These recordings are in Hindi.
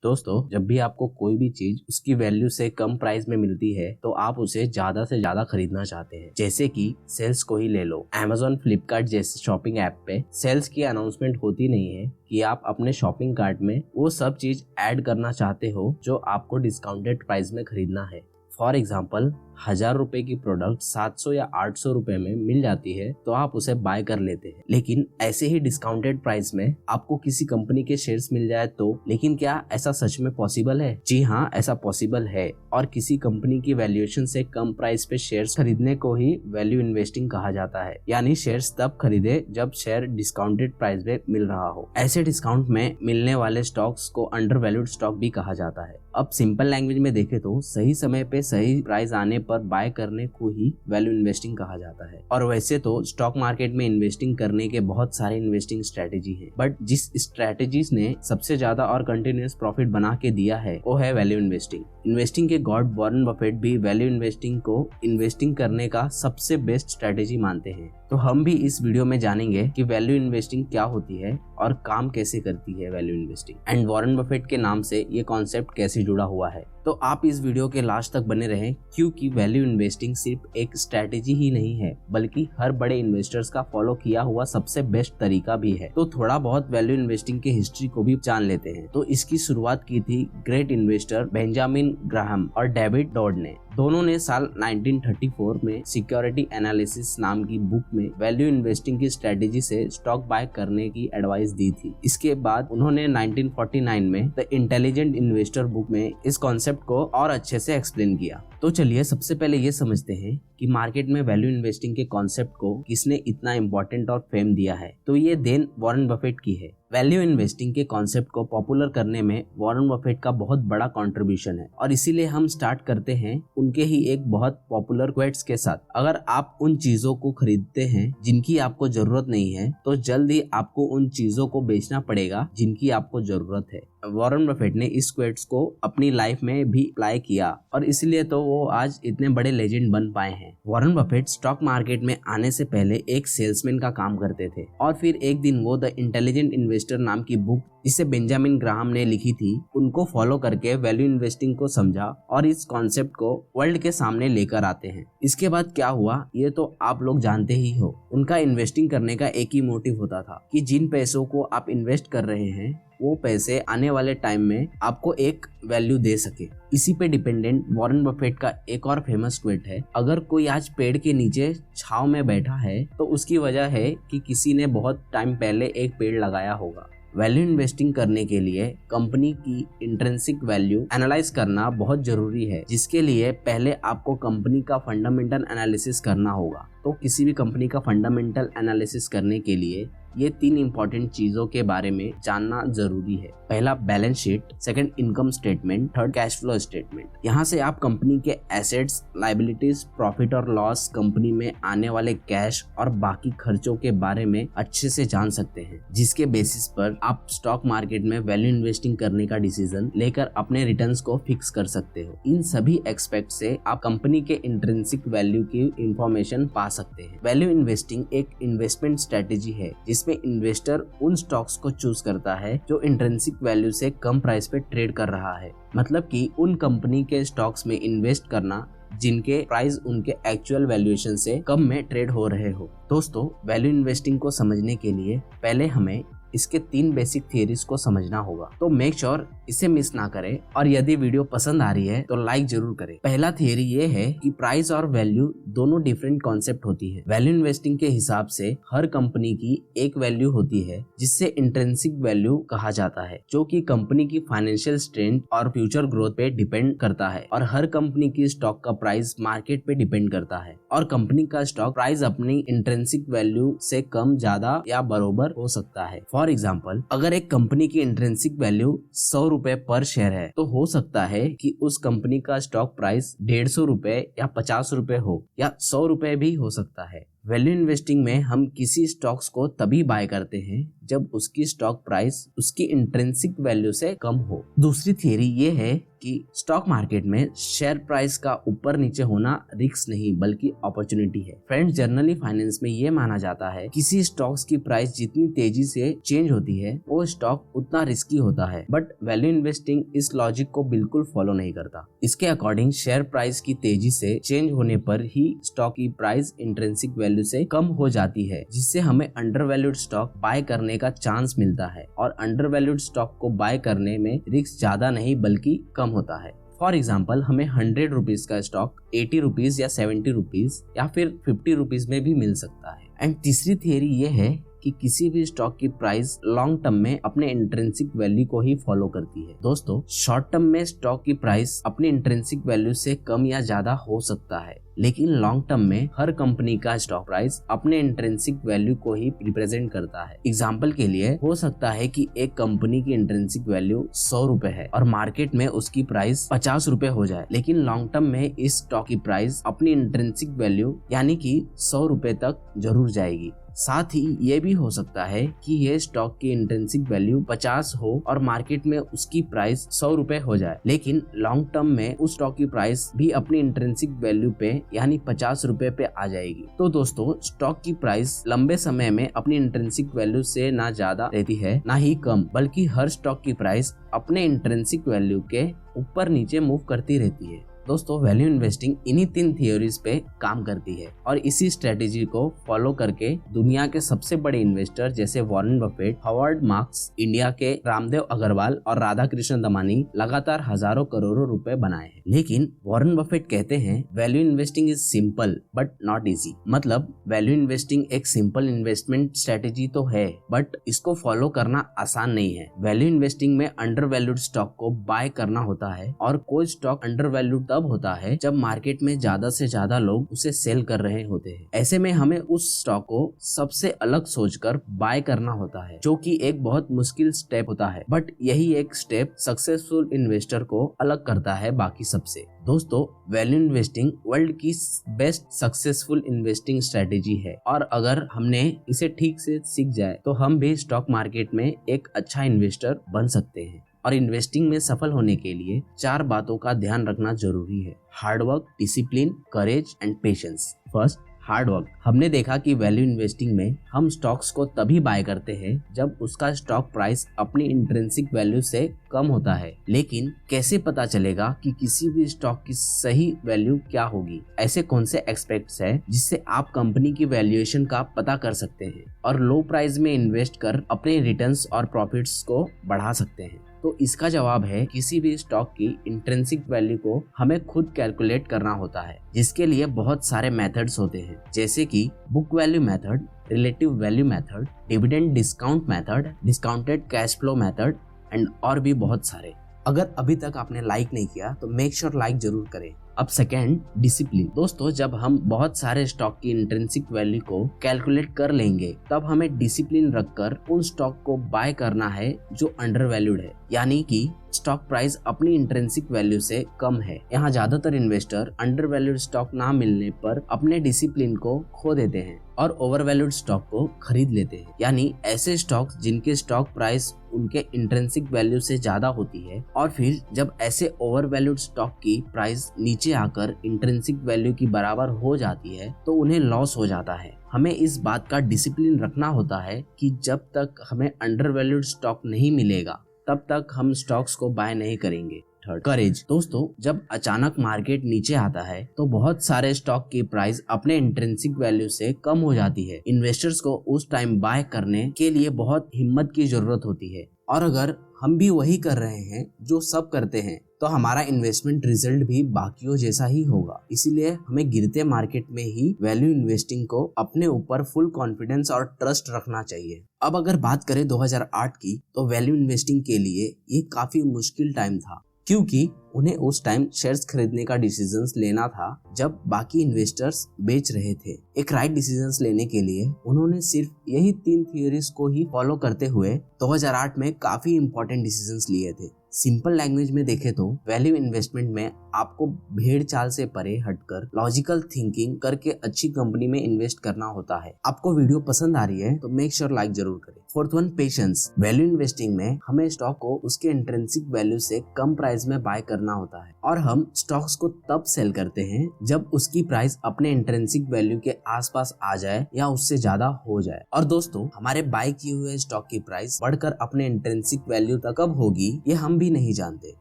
दोस्तों, जब भी आपको कोई भी चीज उसकी वैल्यू से कम प्राइस में मिलती है तो आप उसे ज्यादा से ज्यादा खरीदना चाहते हैं। जैसे कि सेल्स को ही ले लो। Amazon, फ्लिपकार्ट जैसे शॉपिंग ऐप पे सेल्स की अनाउंसमेंट होती नहीं है कि आप अपने शॉपिंग कार्ट में वो सब चीज ऐड करना चाहते हो जो आपको डिस्काउंटेड प्राइस में खरीदना है। फॉर एग्जाम्पल, 1000 रुपए की प्रोडक्ट 700 या 800 रुपए में मिल जाती है तो आप उसे बाय कर लेते हैं। लेकिन ऐसे ही डिस्काउंटेड प्राइस में आपको किसी कंपनी के शेयर्स मिल जाए तो, लेकिन क्या ऐसा सच में पॉसिबल है? जी हाँ, ऐसा पॉसिबल है। और किसी कंपनी की वैल्यूएशन से कम प्राइस पे शेयर्स खरीदने को ही वैल्यू इन्वेस्टिंग कहा जाता है। यानी शेयर्स तब खरीदे जब शेयर डिस्काउंटेड प्राइस में मिल रहा हो। ऐसे डिस्काउंट में मिलने वाले स्टॉक्स को अंडर वैल्यूड स्टॉक भी कहा जाता है। अब सिंपल लैंग्वेज में देखें तो सही समय पे सही प्राइस आने पर बाय करने को ही वैल्यू इन्वेस्टिंग कहा जाता है। और वैसे तो स्टॉक मार्केट में इन्वेस्टिंग करने के बहुत सारे इन्वेस्टिंग स्ट्रेटेजी हैं, बट जिस स्ट्रेटेजीज ने सबसे ज्यादा और कंटिन्यूअस प्रॉफिट बना के दिया है वो है वैल्यू इन्वेस्टिंग। इन्वेस्टिंग के गॉड वॉरेन बफेट भी वैल्यू इन्वेस्टिंग को इन्वेस्टिंग करने का सबसे बेस्ट स्ट्रेटेजी मानते हैं। तो हम भी इस वीडियो में जानेंगे कि वैल्यू इन्वेस्टिंग क्या होती है और काम कैसे करती है value investing, and Warren Buffett के नाम से ये कॉन्सेप्ट कैसे जुड़ा हुआ है। तो आप इस वीडियो के लास्ट तक बने रहें, क्योंकि वैल्यू इन्वेस्टिंग सिर्फ एक स्ट्रेटेजी ही नहीं है बल्कि हर बड़े इन्वेस्टर्स का फॉलो किया हुआ सबसे बेस्ट तरीका भी है। तो थोड़ा बहुत वैल्यू इन्वेस्टिंग के हिस्ट्री को भी जान लेते हैं। तो इसकी शुरुआत की थी ग्रेट इन्वेस्टर बेंजामिन ग्राहम और डेविड डॉड ने। दोनों ने साल 1934 में सिक्योरिटी एनालिसिस नाम की बुक में वैल्यू इन्वेस्टिंग की स्ट्रेटेजी से स्टॉक बाय करने की एडवाइस दी थी। इसके बाद उन्होंने 1949 में द इंटेलिजेंट इन्वेस्टर बुक में इस कॉन्सेप्ट को और अच्छे से एक्सप्लेन किया। तो चलिए सबसे पहले ये समझते हैं कि मार्केट में वैल्यू इन्वेस्टिंग के कॉन्सेप्ट को किसने इतना इम्पोर्टेंट और फेम दिया है। तो ये देन वॉरेन बफेट की है। वैल्यू इन्वेस्टिंग के कॉन्सेप्ट को पॉपुलर करने में वॉरेन बफेट का बहुत बड़ा कंट्रीब्यूशन है, और इसीलिए हम स्टार्ट करते हैं उनके ही एक बहुत पॉपुलर क्वेट्स के साथ। अगर आप उन चीजों को खरीदते हैं जिनकी आपको जरूरत नहीं है तो जल्द ही आपको उन चीजों को बेचना पड़ेगा जिनकी आपको जरूरत है। वॉरेन बफेट ने इस क्वेट्स को अपनी लाइफ में भी अप्लाई किया और इसलिए तो वो आज इतने बड़े लेजेंड बन पाए हैं। वॉरेन बफेट स्टॉक मार्केट में आने से पहले एक सेल्समैन का काम करते थे, और फिर एक दिन वो द इंटेलिजेंट इन्वेस्टर नाम की बुक जिसे बेंजामिन ग्राहम ने लिखी थी उनको फॉलो करके वैल्यू इन्वेस्टिंग को समझा और इस कॉन्सेप्ट को वर्ल्ड के सामने लेकर आते हैं। इसके बाद क्या हुआ ये तो आप लोग जानते ही हो। उनका इन्वेस्टिंग करने का एक ही मोटिव होता था कि जिन पैसों को आप इन्वेस्ट कर रहे हैं वो पैसे आने वाले टाइम में आपको एक वैल्यू दे सके। इसी पे डिपेंडेंट वॉरेन बफेट का एक और फेमस क्वेट है, अगर कोई आज पेड़ के नीचे छाव में बैठा है तो उसकी वजह है कि किसी ने बहुत टाइम पहले एक पेड़ लगाया होगा। वैल्यू इन्वेस्टिंग करने के लिए कंपनी की इंट्रिंसिक वैल्यू एनालाइज करना बहुत जरूरी है, जिसके लिए पहले आपको कंपनी का फंडामेंटल एनालिसिस करना होगा। तो किसी भी कंपनी का फंडामेंटल एनालिसिस करने के लिए ये 3 इंपॉर्टेंट चीजों के बारे में जानना जरूरी है। पहला balance sheet, second income statement, third cash flow statement. यहाँ से आप कंपनी के एसेट्स, लायबिलिटीज, प्रॉफिट और लॉस, कंपनी में आने वाले कैश और बाकी खर्चों के बारे में अच्छे से जान सकते हैं, जिसके बेसिस पर आप स्टॉक मार्केट में वैल्यू इन्वेस्टिंग करने का डिसीजन लेकर अपने रिटर्न्स को फिक्स कर सकते हो। इन सभी एक्सपेक्ट से आप कंपनी के इंट्रिंसिक वैल्यू की इंफॉर्मेशन पा सकते हैं। वैल्यू इन्वेस्टिंग एक इन्वेस्टमेंट स्ट्रेटेजी है जिसमें इन्वेस्टर उन स्टॉक्स को चूज करता है जो इंट्रिंसिक वैल्यू से कम प्राइस पे ट्रेड कर रहा है। मतलब कि उन कंपनी के स्टॉक्स में इन्वेस्ट करना जिनके प्राइस उनके एक्चुअल वैल्यूएशन से कम में ट्रेड हो रहे हो। दोस्तों, वैल्यू इन्वेस्टिंग को समझने के लिए पहले हमें इसके 3 बेसिक थियरीज को समझना होगा। तो मेक श्योर इसे मिस ना करें, और यदि वीडियो पसंद आ रही है तो लाइक जरूर करें। पहला थियरी ये है कि प्राइस और वैल्यू दोनों डिफरेंट कॉन्सेप्ट होती है। वैल्यू इन्वेस्टिंग के हिसाब से हर कंपनी की एक वैल्यू होती है जिससे इंट्रिंसिक वैल्यू कहा जाता है, जो कि कंपनी की फाइनेंशियल स्ट्रेंथ और फ्यूचर ग्रोथ पे डिपेंड करता है। और हर कंपनी की स्टॉक का प्राइस मार्केट पे डिपेंड करता है, और कंपनी का स्टॉक प्राइस अपनी इंट्रिंसिक वैल्यू से कम, ज्यादा या बराबर हो सकता है। फॉर एग्जाम्पल, अगर एक कंपनी की इंट्रिंसिक वैल्यू 100 रुपए पर शेयर है तो हो सकता है कि उस कंपनी का स्टॉक प्राइस 150 रुपए या 50 रुपए हो, या 100 रुपए भी हो सकता है। वैल्यू इन्वेस्टिंग में हम किसी स्टॉक्स को तभी बाय करते हैं जब उसकी स्टॉक प्राइस उसकी इंट्रिंसिक वैल्यू से कम हो। दूसरी थियरी ये है कि स्टॉक मार्केट में शेयर प्राइस का ऊपर नीचे होना रिस्क नहीं बल्कि अपॉर्चुनिटी है। फ्रेंड्स, जनरली फाइनेंस में ये माना जाता है किसी स्टॉक्स की प्राइस जितनी तेजी से चेंज होती है वो स्टॉक उतना रिस्की होता है, बट वैल्यू इन्वेस्टिंग इस लॉजिक को बिल्कुल फॉलो नहीं करता। इसके अकॉर्डिंग शेयर प्राइस की तेजी से चेंज होने पर ही स्टॉक की प्राइस इंट्रिंसिक वैल्यू से कम हो जाती है, जिससे हमें अंडरवैल्यूड स्टॉक बाय करने का चांस मिलता है और अंडरवैल्यूड स्टॉक को बाय करने में रिस्क ज्यादा नहीं बल्कि कम होता है। फॉर एग्जाम्पल, हमें 100 रुपीज का स्टॉक 80 रुपीज या 70 रुपीज या फिर 50 रुपीज में भी मिल सकता है। एंड तीसरी थियरी ये है कि किसी भी स्टॉक की प्राइस लॉन्ग टर्म में अपने इंट्रिंसिक वैल्यू को ही फॉलो करती है। दोस्तों, शॉर्ट टर्म में स्टॉक की प्राइस अपनी इंट्रिंसिक वैल्यू से कम या ज्यादा हो सकता है, लेकिन लॉन्ग टर्म में हर कंपनी का स्टॉक प्राइस अपने इंट्रिंसिक वैल्यू को ही रिप्रेजेंट करता है। एग्जाम्पल के लिए हो सकता है कि एक कंपनी की इंट्रिंसिक वैल्यू 100 रुपए है और मार्केट में उसकी प्राइस 50 रुपए हो जाए, लेकिन लॉन्ग टर्म में इस स्टॉक की प्राइस अपनी इंट्रिंसिक वैल्यू यानी कि 100 रुपए तक जरूर जाएगी। साथ ही ये भी हो सकता है कि ये स्टॉक की इंट्रिंसिक वैल्यू 50 हो और मार्केट में उसकी प्राइस 100 रुपए हो जाए, लेकिन लॉन्ग टर्म में उस स्टॉक की प्राइस भी अपनी इंट्रिंसिक वैल्यू पे यानी 50 रुपए पे आ जाएगी। तो दोस्तों, स्टॉक की प्राइस लंबे समय में अपनी इंट्रिंसिक वैल्यू से ना ज्यादा रहती है ना ही कम, बल्कि हर स्टॉक की प्राइस अपने इंट्रिंसिक वैल्यू के ऊपर नीचे मूव करती रहती है। दोस्तों, वैल्यू इन्वेस्टिंग इन्हीं 3 थियोरीज पे काम करती है और इसी स्ट्रेटेजी को फॉलो करके दुनिया के सबसे बड़े इन्वेस्टर जैसे Warren Buffett, Howard marks, India के रामदेव अग्रवाल और राधा कृष्ण दमानी लगातार हजारों करोड़ों रुपए बनाए हैं। लेकिन वॉरेन बफेट कहते हैं value investing is simple but not easy. मतलब वैल्यू इन्वेस्टिंग एक सिंपल इन्वेस्टमेंट स्ट्रेटेजी तो है, बट इसको फॉलो करना आसान नहीं है। वैल्यू इन्वेस्टिंग में अंडर वैल्यूड स्टॉक को बाय करना होता है और कोई स्टॉक अंडर वैल्यूड तब होता है जब मार्केट में ज्यादा से ज्यादा लोग उसे सेल कर रहे होते हैं। ऐसे में हमें उस स्टॉक को सबसे अलग सोचकर बाय करना होता है, जो कि एक बहुत मुश्किल स्टेप होता है, बट यही एक स्टेप सक्सेसफुल इन्वेस्टर को अलग करता है बाकी सबसे। दोस्तों, वैल्यू इन्वेस्टिंग वर्ल्ड की बेस्ट सक्सेसफुल इन्वेस्टिंग स्ट्रेटेजी है और अगर हमने इसे ठीक से सीख जाए तो हम भी स्टॉक मार्केट में एक अच्छा इन्वेस्टर बन सकते हैं। और इन्वेस्टिंग में सफल होने के लिए 4 बातों का ध्यान रखना जरूरी है: hard work, discipline, courage and patience. First, hard work. हमने देखा कि वैल्यू इन्वेस्टिंग में हम स्टॉक्स को तभी बाय करते हैं जब उसका स्टॉक प्राइस अपनी इंट्रिंसिक वैल्यू से कम होता है। लेकिन कैसे पता चलेगा कि किसी भी स्टॉक की सही वैल्यू क्या होगी? ऐसे कौन से एस्पेक्ट्स हैं जिससे आप कंपनी की वैल्यूएशन का पता कर सकते हैं और लो प्राइस में इन्वेस्ट कर अपने रिटर्न्स और प्रॉफिट्स को बढ़ा सकते हैं? तो इसका जवाब है किसी भी स्टॉक की इंट्रिंसिक वैल्यू को हमें खुद कैलकुलेट करना होता है, जिसके लिए बहुत सारे मेथड्स होते हैं, जैसे कि book value method, relative value method, dividend discount method, discounted cash flow method and और भी बहुत सारे। अगर अभी तक आपने लाइक नहीं किया तो मेक श्योर लाइक जरूर करें। अब सेकेंड, डिसिप्लिन। दोस्तों, जब हम बहुत सारे स्टॉक की इंट्रिंसिक वैल्यू को कैलकुलेट कर लेंगे तब हमें डिसिप्लिन रखकर उन स्टॉक को बाय करना है जो अंडर वैल्यूड है, यानी कि स्टॉक प्राइस अपनी इंट्रिंसिक वैल्यू से कम है। यहाँ ज्यादातर इन्वेस्टर अंडर वैल्यूड स्टॉक ना मिलने पर अपने डिसिप्लिन को खो देते हैं और ओवर वैल्यूड स्टॉक को खरीद लेते हैं, यानी ऐसे स्टॉक्स जिनके स्टॉक प्राइस उनके इंट्रिंसिक वैल्यू से ज्यादा होती है। और फिर जब ऐसे ओवर वैल्यूड स्टॉक की प्राइस नीचे आकर इंट्रिंसिक वैल्यू की बराबर हो जाती है तो उन्हें लॉस हो जाता है। हमें इस बात का डिसिप्लिन रखना होता है कि जब तक हमें अंडर वैल्यूड स्टॉक नहीं मिलेगा तब तक हम स्टॉक्स को बाय नहीं करेंगे। थर्ड, करेज। दोस्तों, जब अचानक मार्केट नीचे आता है तो बहुत सारे स्टॉक की प्राइस अपने इंट्रिंसिक वैल्यू से कम हो जाती है। इन्वेस्टर्स को उस टाइम बाय करने के लिए बहुत हिम्मत की जरूरत होती है और अगर हम भी वही कर रहे हैं जो सब करते हैं तो हमारा इन्वेस्टमेंट रिजल्ट भी बाकियों जैसा ही होगा। इसीलिए हमें गिरते मार्केट में ही वैल्यू इन्वेस्टिंग को अपने ऊपर फुल कॉन्फिडेंस और ट्रस्ट रखना चाहिए। अब अगर बात करें 2008 की तो वैल्यू इन्वेस्टिंग के लिए ये काफी मुश्किल टाइम था, क्योंकि उन्हें उस टाइम शेयर्स खरीदने का डिसीजंस लेना था जब बाकी इन्वेस्टर्स बेच रहे थे। एक राइट डिसीजंस लेने के लिए उन्होंने सिर्फ यही 3 थियोरीज को ही फॉलो करते हुए 2008 में काफी इंपॉर्टेंट डिसीजंस लिए थे। सिंपल लैंग्वेज में देखें तो वैल्यू इन्वेस्टमेंट में आपको भेड़ चाल से परे हटकर लॉजिकल थिंकिंग करके अच्छी कंपनी में इन्वेस्ट करना होता है। आपको वीडियो पसंद आ रही है तो मेक श्योर लाइक जरूर करें। Fourth one, patience. Value investing में हमें स्टॉक को उसके इंट्रिंसिक वैल्यू से कम प्राइस में बाय करना होता है और हम स्टॉक्स को तब सेल करते हैं जब उसकी प्राइस अपने इंट्रिंसिक वैल्यू के आसपास आ जाए या उससे ज्यादा हो जाए। और दोस्तों, हमारे बाय किए हुए स्टॉक की प्राइस बढ़कर अपने इंट्रिंसिक वैल्यू तक कब होगी ये हम भी नहीं जानते।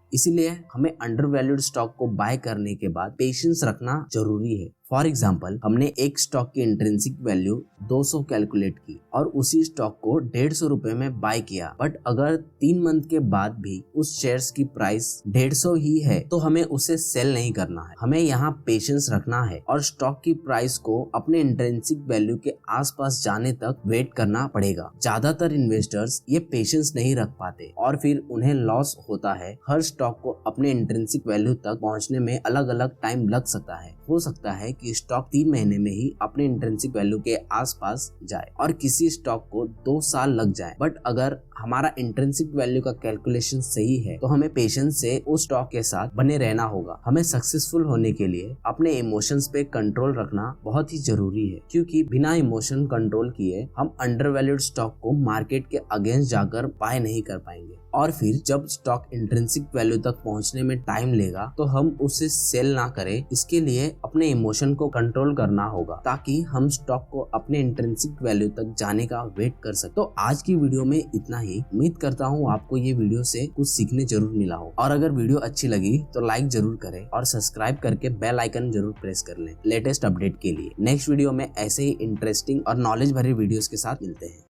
इसीलिए हमें अंडर वैल्यूड स्टॉक को बाय करने के बाद पेशेंस रखना जरूरी है। फॉर एग्जाम्पल, हमने एक स्टॉक की इंट्रिंसिक वैल्यू 200 कैलकुलेट की और उसी स्टॉक को 150 रुपए में बाय किया, बट अगर 3 मंथ के बाद भी उस शेयर्स की प्राइस 150 ही है तो हमें उसे सेल नहीं करना है। हमें यहाँ पेशेंस रखना है और स्टॉक की प्राइस को अपने इंट्रिंसिक वैल्यू के आसपास जाने तक वेट करना पड़ेगा। ज्यादातर इन्वेस्टर्स ये पेशेंस नहीं रख पाते और फिर उन्हें लॉस होता है। हर स्टॉक को अपने इंट्रिंसिक वैल्यू तक पहुँचने में अलग अलग टाइम लग सकता है। हो सकता है कि स्टॉक 3 महीने में ही अपने इंट्रिंसिक वैल्यू के आसपास जाए और किसी स्टॉक को 2 साल लग जाए। बट अगर हमारा इंट्रिंसिक वैल्यू का कैलकुलेशन सही है तो हमें पेशेंस से उस स्टॉक के साथ बने रहना होगा। हमें सक्सेसफुल होने के लिए अपने इमोशंस पे कंट्रोल रखना बहुत ही जरूरी है, क्योंकि बिना इमोशन कंट्रोल किए हम अंडरवैल्यूड स्टॉक को मार्केट के अगेंस्ट जाकर बाय नहीं कर पाएंगे और फिर जब स्टॉक इंट्रिंसिक वैल्यू तक पहुंचने में टाइम लेगा तो हम उसे सेल ना करें। इसके लिए अपने इमोशन को कंट्रोल करना होगा ताकि हम स्टॉक को अपने इंट्रिंसिक वैल्यू तक जाने का वेट कर सके। तो आज की वीडियो में इतना ही। उम्मीद करता हूँ आपको ये वीडियो से कुछ सीखने जरूर मिला हो और अगर वीडियो अच्छी लगी तो लाइक जरूर करें और सब्सक्राइब करके बेल आइकन जरूर प्रेस कर लें लेटेस्ट अपडेट के लिए। नेक्स्ट वीडियो में ऐसे ही इंटरेस्टिंग और नॉलेज भरे वीडियोस के साथ मिलते हैं।